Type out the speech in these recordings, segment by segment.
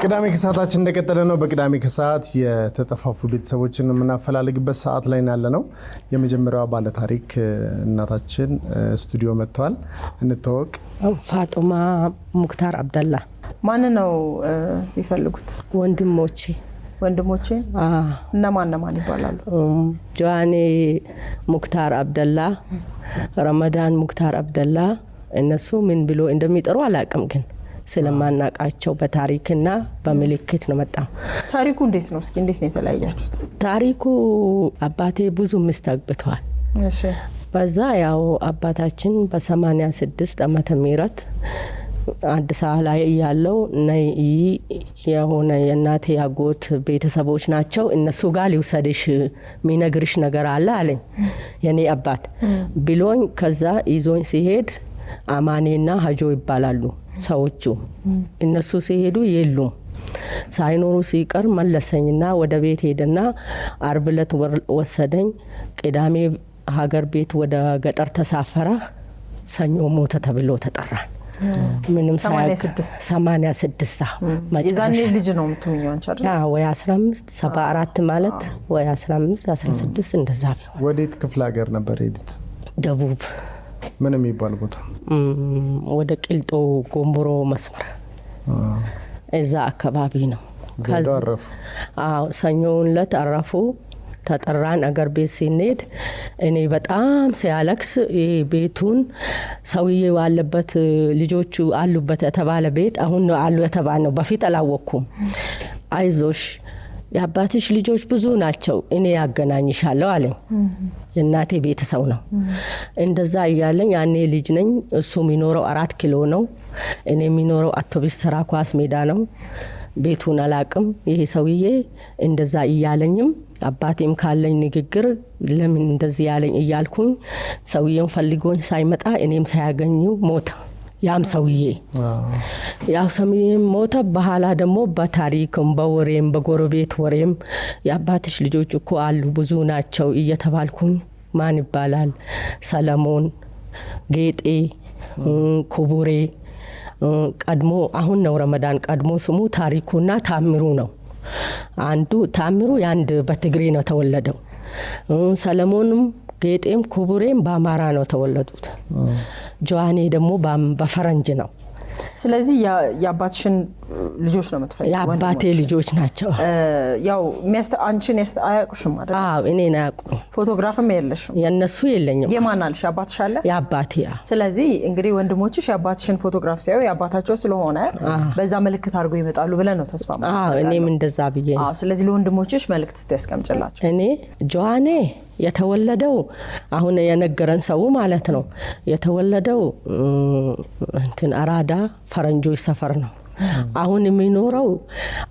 ቅዳሜ ከሰዓታችን እንደቀጠለ ነው። በቅዳሜ ከሰዓት የተጠፋፉ ቤተሰቦችን የምናፈላልግበት ሰዓት ላይ ያለነው። የመጀመሪያዋ ባለ ታሪክ እናታችን ስቱዲዮ መጥተዋል። እንተዋወቅ። ፋጡማ ሙክታር አብደላ። ማን ነው ይፈልጉት? ወንድሞቼ እና ማን ይባላሉ? ጆዋኔ ሙክታር አብደላ፣ ረመዳን ሙክታር አብደላ። እነሱ ምን ብሎ እንደሚጠሩ አላቅም፣ ግን ስለማናቃቸው በታሪክና በምልክት ነው መጣው። ታሪኩ እንዴት ነው? እስኪ እንዴት ነው የተለያያችሁት? ታሪኩ አባቴ ብዙ ሚስት አግብተዋል። እሺ። በዛ ያው አባታችን በ86 ዓመተ ምህረት አዲስ አበባ ላይ ያለው ነይ የሆነ የእናቴ ያጎት ቤተሰቦች ናቸው፣ እነሱ ጋር ሊውሰድሽ ሚነግርሽ ነገር አለ አለኝ የኔ አባት ብሎኝ። ከዛ ይዞኝ ሲሄድ አማኔና ሀጆ ይባላሉ ሰዎቹ። እነሱ ሲሄዱ የሉም። ሳይኖሩ ሲቀር መለሰኝና ወደ ቤት ሄደና አርብ ዕለት ወሰደኝ። ቅዳሜ ሀገር ቤት ወደ ገጠር ተሳፈረ። ሰኞ ሞተ ተብሎ ተጠራን። ምንም 86 የዛኔ ልጅ ነው የምትሆኚው አንቺ አይደል? ወይ 15 74 ማለት ወይ 15 16 እንደዛ ቢሆን። ወዴት ክፍለ ሀገር ነበር ሄድት? ደቡብ። ምን የሚባል ቦታ? ወደ ቂልጦ ጎንቦሮ መስመር እዛ አካባቢ ነው። ከዛ አረፉ። ሰኞውን ዕለት አረፉ። ተጠራን። አገር ቤት ሲንሄድ እኔ በጣም ሲያለክስ ቤቱን ሰውዬው ያለበት ልጆቹ አሉበት የተባለ ቤት አሁን ነው አሉ የተባለው፣ በፊት አላወኩም። አይዞሽ የአባትሽ ልጆች ብዙ ናቸው፣ እኔ ያገናኝሻለሁ አለኝ። የእናቴ ቤተሰብ ነው። እንደዛ እያለኝ ያኔ ልጅ ነኝ። እሱ የሚኖረው 4 ኪሎ ነው፣ እኔ የሚኖረው አውቶቡስ ተራ ኳስ ሜዳ ነው። ቤቱን አላቅም። ይሄ ሰውዬ እንደዛ እያለኝም አባቴም ካለኝ ንግግር ለምን እንደዚህ ያለኝ እያልኩኝ ሰውዬን ፈልጎኝ ሳይመጣ እኔም ሳያገኘው ሞተ። ያም ሰውዬ ያው ሰውዬም ሞተ። በኋላ ደግሞ በታሪክም በወሬም በጎረቤት ወሬም የአባትሽ ልጆች እኮ አሉ ብዙ ናቸው እየተባልኩኝ ማን ይባላል ሰለሞን፣ ጌጤ፣ ኩቡሬ ቀድሞ አሁን ነው ረመዳን ቀድሞ ስሙ ታሪኩና ታምሩ ነው። አንዱ ታምሩ ያንድ በትግሬ ነው ተወለደው። ሰለሞንም ጌጤም ኩቡሬም በአማራ ነው ተወለዱት። ጆዋኔ ደግሞ በፈረንጅ ነው። ስለዚህ የአባትሽን ልጆች ነው የምትፈልጊው? የአባቴ ልጆች ናቸው። ያው አንቺን አያውቁሽም አይደል? አዎ እኔን አያውቁ። ፎቶግራፍም የለሽም? የነሱ የለኝም። የማን አለሽ? አባትሽ አለ? የአባቴ። ስለዚህ እንግዲህ ወንድሞችሽ የአባትሽን ፎቶግራፍ ሲያዩ የአባታቸው ስለሆነ በዛ መልእክት አድርጎ ይመጣሉ ብለን ነው ተስፋ ማለት። አዎ እኔም እንደዛ ብዬ ነው። አዎ ስለዚህ ለወንድሞችሽ መልእክት እስቲ እኔ ጆዋኔ የተወለደው አሁን የነገረን ሰው ማለት ነው የተወለደው እንትን አራዳ ፈረንጆች ሰፈር ነው። አሁን የሚኖረው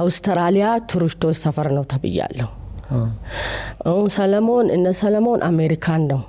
አውስትራሊያ ቱሪስቶች ሰፈር ነው ተብያለሁ። ሰለሞን አሜሪካን ነው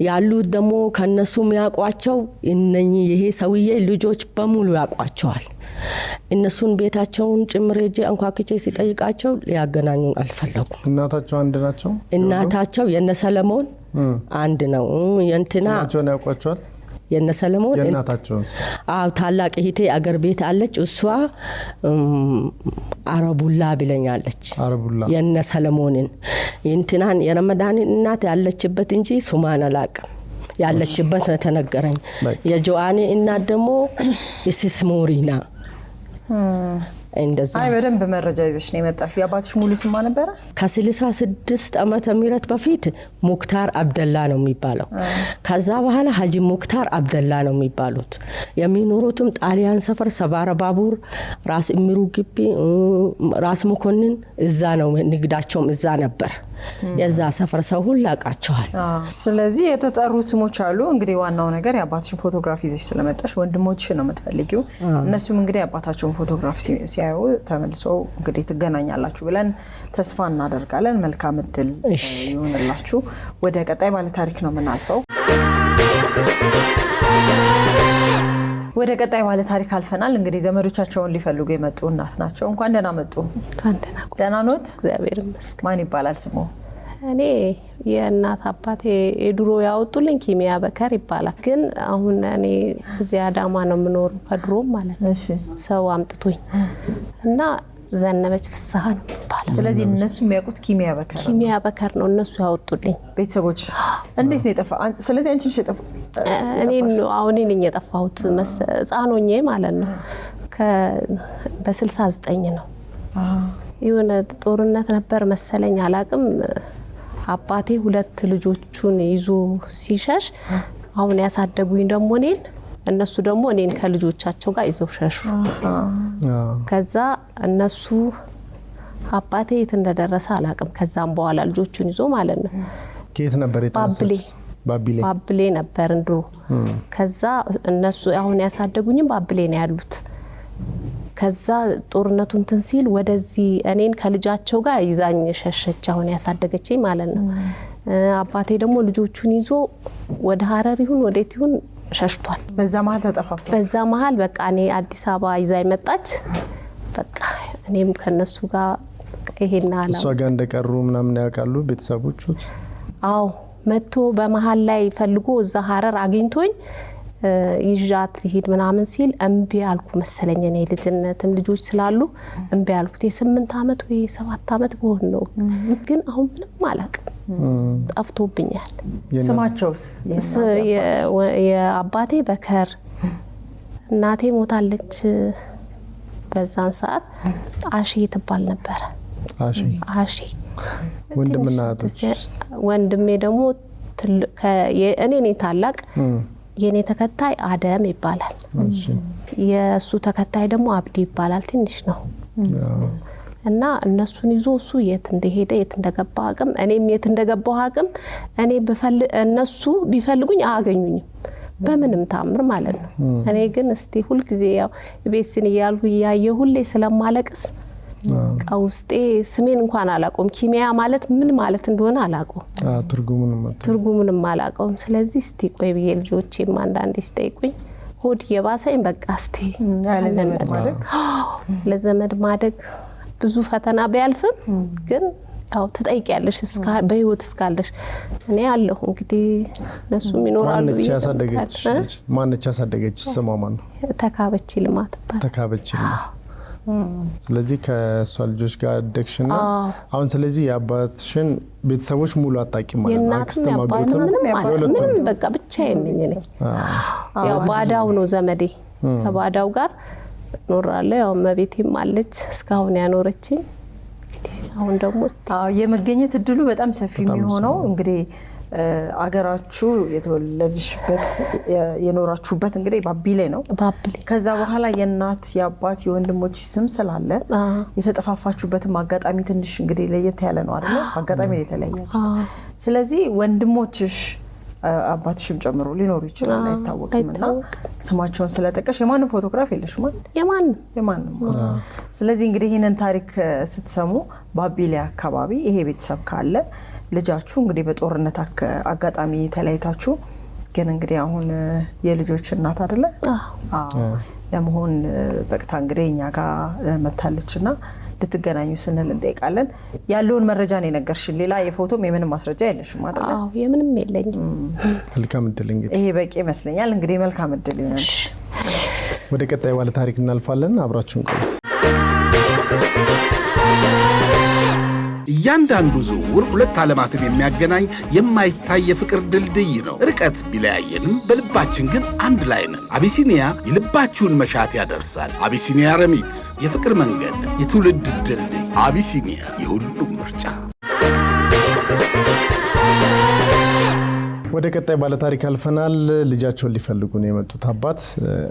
ያሉት። ደግሞ ከነሱ የሚያውቋቸው እነኚህ ይሄ ሰውዬ ልጆች በሙሉ ያውቋቸዋል። እነሱን ቤታቸውን ጭምር ሄጄ አንኳኩቼ ሲጠይቃቸው ሊያገናኙን አልፈለጉም። እናታቸው አንድ ናቸው? እናታቸው የነሰለሞን አንድ ነው። የእንትና ስማቸውን ያውቋቸዋል? የነሰለሞን የእናታቸውን? አዎ ታላቅ እህቴ አገር ቤት አለች። እሷ አረቡላ ብለኛለች። አረቡላ የነሰለሞንን የእንትናን የረመዳንን እናት ያለችበት እንጂ ሱማን አላቅም። ያለችበት ነው ተነገረኝ። የጆዋኔ እናት ደግሞ ኢስስሞሪና እንደዛ። አይ በደንብ መረጃ ይዘሽ ነው የመጣሽው። የአባትሽ ሙሉ ስም ነበረ? ከ66 ዓመተ ምህረት በፊት ሙክታር አብደላ ነው የሚባለው። ከዛ በኋላ ሀጂ ሙክታር አብደላ ነው የሚባሉት። የሚኖሩትም ጣሊያን ሰፈር ሰባረ ባቡር፣ ራስ እምሩ ግቢ፣ ራስ መኮንን እዛ ነው። ንግዳቸውም እዛ ነበር። የዛ ሰፈር ሰው ሁሉ ያውቃቸዋል። ስለዚህ የተጠሩ ስሞች አሉ። እንግዲህ ዋናው ነገር የአባትሽን ፎቶግራፍ ይዘሽ ስለመጣሽ ወንድሞችሽ ነው የምትፈልጊው። እነሱም እንግዲህ የአባታቸውን ፎቶግራፍ ሲያዩ ተመልሰው እንግዲህ ትገናኛላችሁ ብለን ተስፋ እናደርጋለን። መልካም እድል ይሁንላችሁ። ወደ ቀጣይ ባለ ታሪክ ነው የምናልፈው። ወደ ቀጣይ ባለ ታሪክ አልፈናል። እንግዲህ ዘመዶቻቸውን ሊፈልጉ የመጡ እናት ናቸው። እንኳን ደህና መጡ። እንኳን ደህና። ደህና ኖት? እግዚአብሔር ይመስገን። ማን ይባላል ስሙ? እኔ የእናት አባቴ የድሮ ያወጡልኝ ኪሚያ በከር ይባላል። ግን አሁን እኔ እዚህ አዳማ ነው የምኖረው ከድሮም ማለት ነው። ሰው አምጥቶኝ እና ዘነበች ፍስሐ ነው የሚባለው። ስለዚህ እነሱ የሚያውቁት ኪሚያ በከር ነው እነሱ ያወጡልኝ ቤተሰቦች። እንዴት ነው የጠፋ? ስለዚህ አንቺ ነሽ የጠፋ? እኔ ነኝ የጠፋሁት ሕፃን ሆኜ ማለት ነው። በ69 ነው የሆነ ጦርነት ነበር መሰለኝ አላቅም። አባቴ 2 ልጆቹን ይዞ ሲሸሽ አሁን ያሳደጉኝ ደግሞ እነሱ ደግሞ እኔን ከልጆቻቸው ጋር ይዘው ሸሹ። ከዛ እነሱ አባቴ የት እንደደረሰ አላቅም። ከዛም በኋላ ልጆቹን ይዞ ማለት ነው ከየት ነበር የተነሳው? ባብሌ ነበር እንድሮ። ከዛ እነሱ አሁን ያሳደጉኝ ባብሌ ነው ያሉት። ከዛ ጦርነቱ እንትን ሲል ወደዚህ እኔን ከልጃቸው ጋር ይዛኝ ሸሸች አሁን ያሳደገችኝ ማለት ነው። አባቴ ደግሞ ልጆቹን ይዞ ወደ ሀረር ይሁን ወዴት ይሁን ሸሽቷል። በዛ መሃል ተጠፋፉ። በዛ መሃል በቃ እኔ አዲስ አበባ ይዛኝ መጣች። በቃ እኔም ከነሱ ጋር ይሄና አላ እሷ ጋር እንደቀሩ ምናምን ያውቃሉ ቤተሰቦቹ? አዎ መጥቶ በመሃል ላይ ፈልጎ እዛ ሀረር አግኝቶኝ ይዣት ሊሄድ ምናምን ሲል እምቢ አልኩ መሰለኝ። እኔ ልጅነትም ልጆች ስላሉ እምቢ አልኩት። የ8 አመት ወይ 7 አመት በሆነ ነው። ግን አሁን ምንም አላውቅም፣ ጠፍቶብኛል። ስማቸውስ? የአባቴ በከር፣ እናቴ ሞታለች በዛን ሰዓት። አሺ ትባል ነበረ። አሺ ወንድምና እህቶች? ወንድሜ ደግሞ እኔ ነኝ ታላቅ። የኔ ተከታይ አደም ይባላል። የሱ ተከታይ ደግሞ አብዲ ይባላል። ትንሽ ነው። እና እነሱን ይዞ እሱ የት እንደሄደ የት እንደገባ አቅም እኔም የት እንደገባው አቅም እኔ እነሱ ቢፈልጉኝ አያገኙኝም በምንም ታምር ማለት ነው። እኔ ግን እስቲ ሁሉ ጊዜ ያው ቤስን ይያልሁ ያየ ሁሌ ስለማለቅስ ቀውስጤ ስሜን እንኳን አላቆም። ኪሚያ ማለት ምን ማለት እንደሆነ አላቆም። ትርጉሙንም አላቆም። ስለዚህ እስቲ ቆይ ብዬ ልጆቼም አንዳንዴ ሲጠይቁኝ ሆድ የባሰኝ በቃ እስቲ ለዘመድ ማደግ ብዙ ፈተና ቢያልፍም ግን ያው ትጠይቂያለሽ በህይወት እስካለሽ እኔ አለሁ እንግዲህ እነሱም ይኖራሉ። ማነች ያሳደገች? ስሟ ማን ነው? ተካበች ልማት ባል። ተካበች ልማት። ስለዚህ ከሷ ልጆች ጋር አደግሽና አሁን ስለዚህ የአባትሽን ቤተሰቦች ሙሉ አጣቂ ማለት ነው? አክስት ማግባትም ምንም በቃ ብቻዬን ነኝ እኔ። ያው ባዳው ነው ዘመዴ። ከባዳው ጋር ኖራለሁ። ያው መቤቴም አለች እስካሁን ያኖረችኝ። አሁን ደግሞ የመገኘት እድሉ በጣም ሰፊ የሚሆነው እንግዲህ አገራችሁ የተወለድሽበት የኖራችሁበት እንግዲህ ባቢሌ ነው። ከዛ በኋላ የእናት የአባት የወንድሞች ስም ስላለ የተጠፋፋችሁበትም አጋጣሚ ትንሽ እንግዲህ ለየት ያለ ነው አይደል? አጋጣሚ የተለያያችሁ። ስለዚህ ወንድሞችሽ አባትሽም ጨምሮ ሊኖሩ ይችላል አይታወቅምና ስማቸውን ስለጠቀሽ የማንም ፎቶግራፍ የለሽም ማለት? የማንም። ስለዚህ እንግዲህ ይሄንን ታሪክ ስትሰሙ ባቢሌ አካባቢ ይሄ ቤተሰብ ካለ ልጃችሁ እንግዲህ በጦርነት አጋጣሚ ተለያይታችሁ ግን እንግዲህ አሁን የልጆች እናት አይደለ? ለመሆን በቅታ እንግዲህ እኛ ጋር መታለችና ልትገናኙ ስንል እንጠይቃለን። ያለውን መረጃ ነው የነገርሽን። ሌላ የፎቶም የምንም ማስረጃ የለሽም አይደል? አዎ የምንም የለኝም። መልካም እድል። እንግዲህ ይሄ በቂ ይመስለኛል። እንግዲህ መልካም እድል ይሁን። ወደ ቀጣይ ባለ ታሪክ እናልፋለን። አብራችሁን ቆዩ። እያንዳንዱ ዝውውር ሁለት ዓለማትን የሚያገናኝ የማይታይ የፍቅር ድልድይ ነው። ርቀት ቢለያየንም በልባችን ግን አንድ ላይ ነን። አቢሲኒያ የልባችሁን መሻት ያደርሳል። አቢሲኒያ ረሚት፣ የፍቅር መንገድ፣ የትውልድ ድልድይ። አቢሲኒያ የሁሉም ምርጫ። ወደ ቀጣይ ባለ ታሪክ አልፈናል። ልጃቸውን ሊፈልጉ ነው የመጡት አባት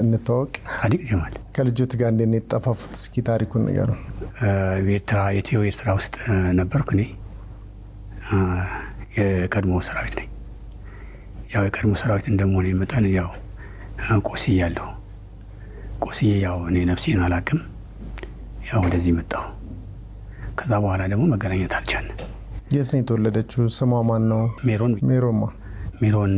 እንተዋወቅ። ሳዲቅ ጀማል። ከልጆት ጋር እንዴት ነው የተጠፋፉት? እስኪ ታሪኩን ንገሩን። ኢትዮ ኤርትራ ውስጥ ነበርኩ እኔ። የቀድሞ ሰራዊት ነኝ። ያው የቀድሞ ሰራዊት እንደመሆነ መጠን ያው ቆስያለሁ። ያው እኔ ነፍሴን አላቅም። ያው ወደዚህ መጣሁ። ከዛ በኋላ ደግሞ መገናኘት አልቻልን። የት ነው የተወለደችው? ስሟ ማን ነው? ሜሮን።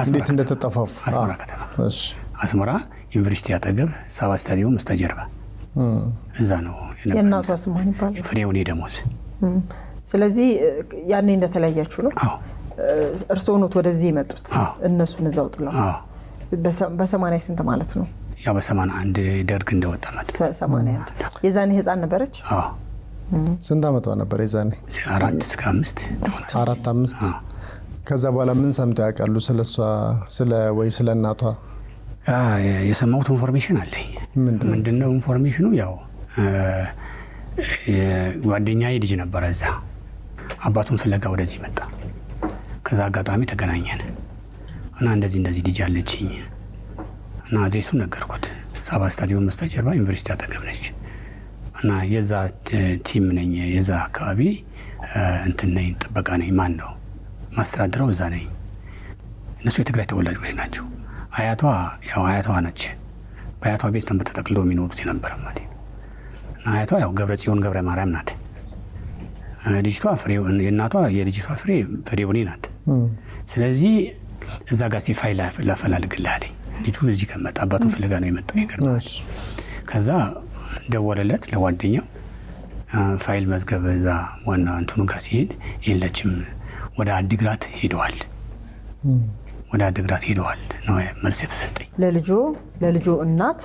እንዴት እንደተጠፋፉ? አስመራ ከተማ። እሺ። አስመራ ዩኒቨርሲቲ አጠገብ ሳባ ስታዲየም በስተጀርባ እዛ ነው። የእናቷ ስም ማን ይባላል? ፍሬውኔ ደሞዝ። ስለዚህ ያኔ እንደተለያያችሁ ነው? አዎ። እርስዎ ኖት ወደዚህ የመጡት? እነሱን እዛው ጥለው? በ80 ስንት ማለት ነው? ያው በ81 ደርግ እንደወጣ ማለት 81 የዛኔ ህፃን ነበረች? አዎ። ስንት ዓመቷ ነበር የዛኔ? 4 እስከ 5 4 5 ከዛ በኋላ ምን ሰምተው ያውቃሉ ስለሷ ስለ እናቷ? የሰማሁት ኢንፎርሜሽን አለኝ። ምንድነው ኢንፎርሜሽኑ? ያው ጓደኛዬ ልጅ ነበረ እዛ፣ አባቱን ፍለጋ ወደዚህ መጣ። ከዛ አጋጣሚ ተገናኘን እና እንደዚህ ልጅ አለችኝ እና አድሬሱን ነገርኩት። ሳባ ስታዲየም በስተጀርባ ዩኒቨርሲቲ አጠገብ ነች እና የዛ ቲም ነኝ፣ የዛ አካባቢ እንትን ነኝ፣ ጥበቃ ነኝ። ማን ነው ማስተዳድረው? እዛ ነኝ። እነሱ የትግራይ ተወላጆች ናቸው። አያቷ ነች። በአያቷ ቤት ነበር ተጠቅልለው የሚኖሩት የነበረ ማለት ነው። እና አያቷ ያው ገብረ ጽዮን ገብረ ማርያም ናት። ልጅቷ የእናቷ የልጅቷ ፍሬውኔ ናት። ስለዚህ እዛ ጋር ፋይል ላፈላልግልህ አለኝ። ልጁ እዚህ ከመጣ አባቱን ፍለጋ ነው የመጣው። ይገርማል። ከዛ ደወለለት ለጓደኛው። ፋይል መዝገብ እዛ ዋና እንትኑ ጋር ሲሄድ የለችም፣ ወደ አዲግራት ሄደዋል ነው መልስ የተሰጠኝ። ለልጆ እናት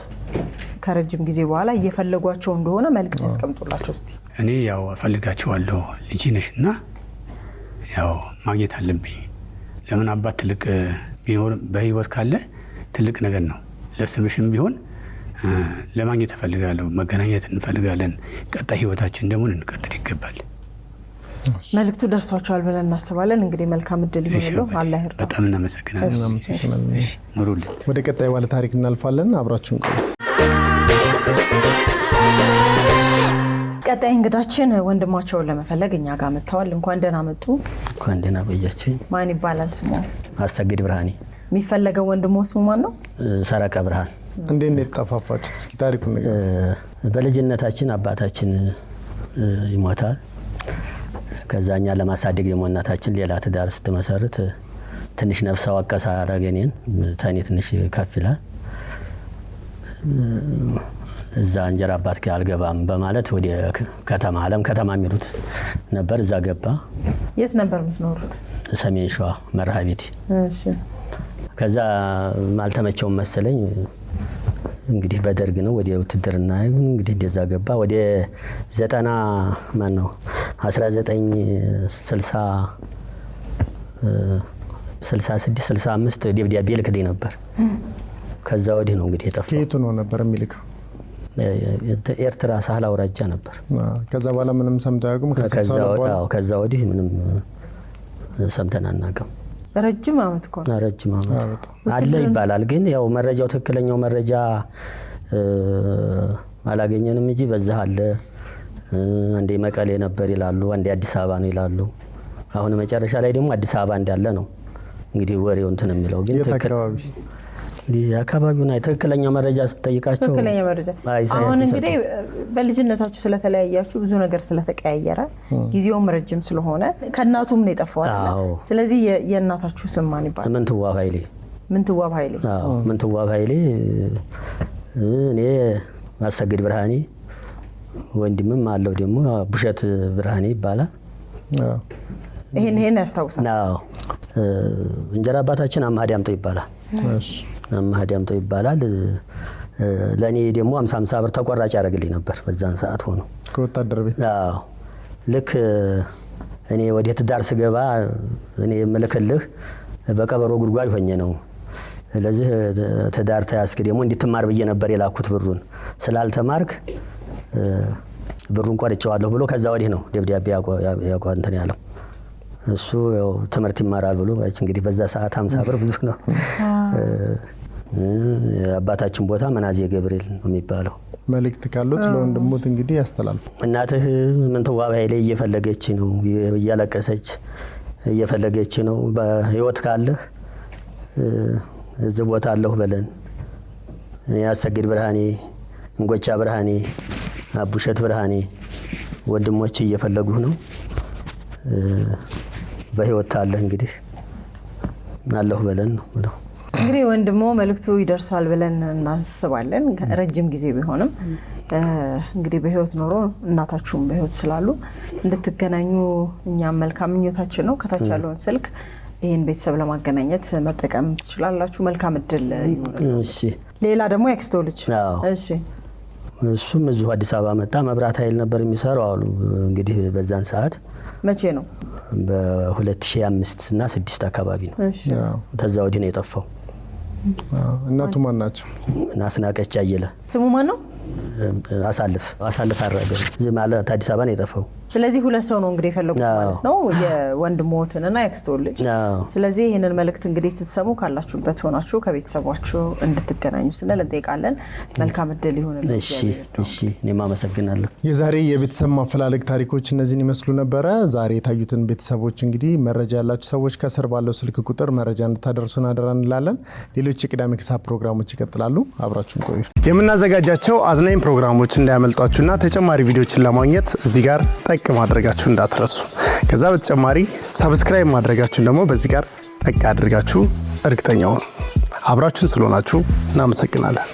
ከረጅም ጊዜ በኋላ እየፈለጓቸው እንደሆነ መልእክት ያስቀምጡላቸው እስቲ። እኔ ያው እፈልጋቸዋለሁ፣ ልጅ ነሽና ያው ማግኘት አለብኝ። ለምን አባት ትልቅ ቢኖር በህይወት ካለ ትልቅ ነገር ነው። ለስምሽም ቢሆን ለማግኘት እፈልጋለሁ፣ መገናኘት እንፈልጋለን። ቀጣይ ህይወታችን ደግሞ እንቀጥል ይገባል። መልእክቱ ደርሷቸዋል ብለን እናስባለን። እንግዲህ መልካም እድል ይሁንልዎ። አላህ ይርዳ። በጣም እናመሰግናለን። ኑሩልን። ወደ ቀጣይ ባለ ታሪክ እናልፋለን። አብራችሁን ቆዩ። ቀጣይ እንግዳችን ወንድማቸውን ለመፈለግ እኛ ጋር መጥተዋል። እንኳን ደህና መጡ። እንኳን ደህና ቆያችሁኝ። ማን ይባላል ስሙ? አሰግድ ብርሃኔ። የሚፈለገው ወንድሞ ስሙ ማን ነው? ሰረቀ ብርሃን። እንዴት ነው የተጠፋፋችሁት? እስኪ ታሪኩን ንገር። በልጅነታችን አባታችን ይሞታል። ከዛኛ ለማሳደግ ደግሞ እናታችን ሌላ ትዳር ስትመሰርት ትንሽ ነፍስ አወቀሳ አረገኔን ታኔ ትንሽ ከፍ ይላል። እዛ እንጀራ አባት ጋር አልገባም በማለት ወደ ከተማ አለም ከተማ የሚሉት ነበር። እዛ ገባ። የት ነበር የምትኖሩት? ሰሜን ሸዋ መርሃቤቴ። እሺ። ከዛ አልተመቸውም መሰለኝ እንግዲህ በደርግ ነው ወደ ውትድርና እንግዲህ እንደዛ ገባ። ወደ 1966 65 ደብዳቤ ልክልኝ ነበር። ከዛ ወዲህ ነው እንግዲህ የጠፋው። ከየቱ ነው ነበር የሚልከው? ኤርትራ ሳህል አውራጃ ነበር። ከዛ በኋላ ምንም ሰምተው አያውቁም? ከዛ ወዲህ ምንም ሰምተን አናውቅም። ረጅም ዓመት እኮ ነው። ረጅም ዓመት አለ ይባላል። ግን ያው መረጃው ትክክለኛው መረጃ አላገኘንም እንጂ በዛ አለ። አንዴ መቀሌ ነበር ይላሉ፣ አንዴ አዲስ አበባ ነው ይላሉ። አሁን መጨረሻ ላይ ደግሞ አዲስ አበባ እንዳለ ነው እንግዲህ ወሬው እንትን የሚለው። ግን አካባቢውን ትክክለኛው መረጃ ስትጠይቃቸው ትክክለኛ መረጃ አሁን እንግዲህ በልጅነታችሁ ስለተለያያችሁ ብዙ ነገር ስለተቀያየረ ጊዜውም ረጅም ስለሆነ ከእናቱም ነው የጠፋው አይደል? ስለዚህ የእናታችሁ ስም ማን ይባላል? ምንትዋብ ኃይሌ። ምንትዋብ ኃይሌ። አዎ ምንትዋብ ኃይሌ። እኔ አሰግድ ብርሃኔ፣ ወንድምም አለው ደግሞ ቡሸት ብርሃኔ ይባላል። ይሄን ያስታውሳል። አዎ እንጀራ አባታችን አማሃ ዳምጦ ይባላል። እሺ አማሃ ዳምጦ ይባላል። ለኔ ደግሞ 50 ብር ተቆራጭ ያደርግልኝ ነበር በዛን ሰዓት ሆኖ ከወታደር ቤት። አዎ ልክ እኔ ወደ ትዳር ስገባ እኔ የምልክልህ በቀበሮ ጉድጓድ ሆኜ ነው። ስለዚህ ትዳር ተያዝክ ደግሞ እንድትማር ብዬ ነበር የላኩት ብሩን። ስላልተማርክ ብሩን ቆርጬዋለሁ ብሎ ከዛ ወዲህ ነው ደብዳቤ እንትን ያለው። እሱ ያው ትምህርት ይማራል ብሎ እንግዲህ በዛ ሰዓት 50 ብር ብዙ ነው። አባታችን ቦታ መናዜ ገብርኤል ነው የሚባለው። መልእክት ካሉት ለወንድሙት እንግዲህ ያስተላልፉ። እናትህ ምንትዋብ ኃይሌ እየፈለገች ነው፣ እያለቀሰች እየፈለገች ነው። በህይወት ካለህ እዚህ ቦታ አለሁ በለን። እኔ አሰግድ ብርሃኔ፣ እንጎቻ ብርሃኔ፣ አቡሸት ብርሃኔ ወንድሞች እየፈለጉህ ነው። በህይወት ካለህ እንግዲህ አለሁ በለን ነው። እንግዲህ ወንድሞ መልእክቱ ይደርሳል ብለን እናስባለን። ረጅም ጊዜ ቢሆንም እንግዲህ በህይወት ኖሮ እናታችሁም በህይወት ስላሉ እንድትገናኙ እኛም መልካም ምኞታችን ነው። ከታች ያለውን ስልክ ይሄን ቤተሰብ ለማገናኘት መጠቀም ትችላላችሁ። መልካም እድል ይሁን። እሺ ሌላ ደግሞ ያክስቶ ልጅ እሺ እሱም እዚሁ አዲስ አበባ መጣ። መብራት ኃይል ነበር የሚሰራው አሉ። እንግዲህ በዛን ሰዓት መቼ ነው? በ2005 እና 6 አካባቢ ነው። እሺ ተዛ ወዲህ ነው የጠፋው። እናቱ ማን ናቸው? ናስናቀች አየለ። ስሙ ማን ነው? አሳልፍ አረገ። እዚህ ማለት አዲስ አበባ ነው የጠፋው። ስለዚህ ሁለት ሰው ነው እንግዲህ የፈለጉት ማለት ነው፣ የወንድሞትንና ያክስቶን ልጅ። ስለዚህ ይሄንን መልእክት እንግዲህ ትሰሙ ካላችሁበት ሆናችሁ ከቤተሰባችሁ እንድትገናኙ ስንል እንጠይቃለን። መልካም እድል ይሁንላችሁ። እሺ እኔም አመሰግናለሁ። የዛሬ የቤተሰብ ማፈላለግ ታሪኮች እነዚህን ይመስሉ ነበረ። ዛሬ የታዩትን ቤተሰቦች እንግዲህ መረጃ ያላችሁ ሰዎች ከስር ባለው ስልክ ቁጥር መረጃ እንድታደርሱን አደራ እንላለን። ሌሎች የቅዳሜ ከሰዓት ፕሮግራሞች ይቀጥላሉ። አብራችሁን ቆዩ። የምናዘጋጃቸው አዝናኝ ፕሮግራሞች እንዳያመልጧችሁና ተጨማሪ ቪዲዮችን ለማግኘት እዚህ ጋር ጠቅ ማድረጋችሁ እንዳትረሱ። ከዛ በተጨማሪ ሰብስክራይብ ማድረጋችሁን ደግሞ በዚህ ጋር ጠቅ አድርጋችሁ እርግጠኛው አብራችሁን ስለሆናችሁ እናመሰግናለን።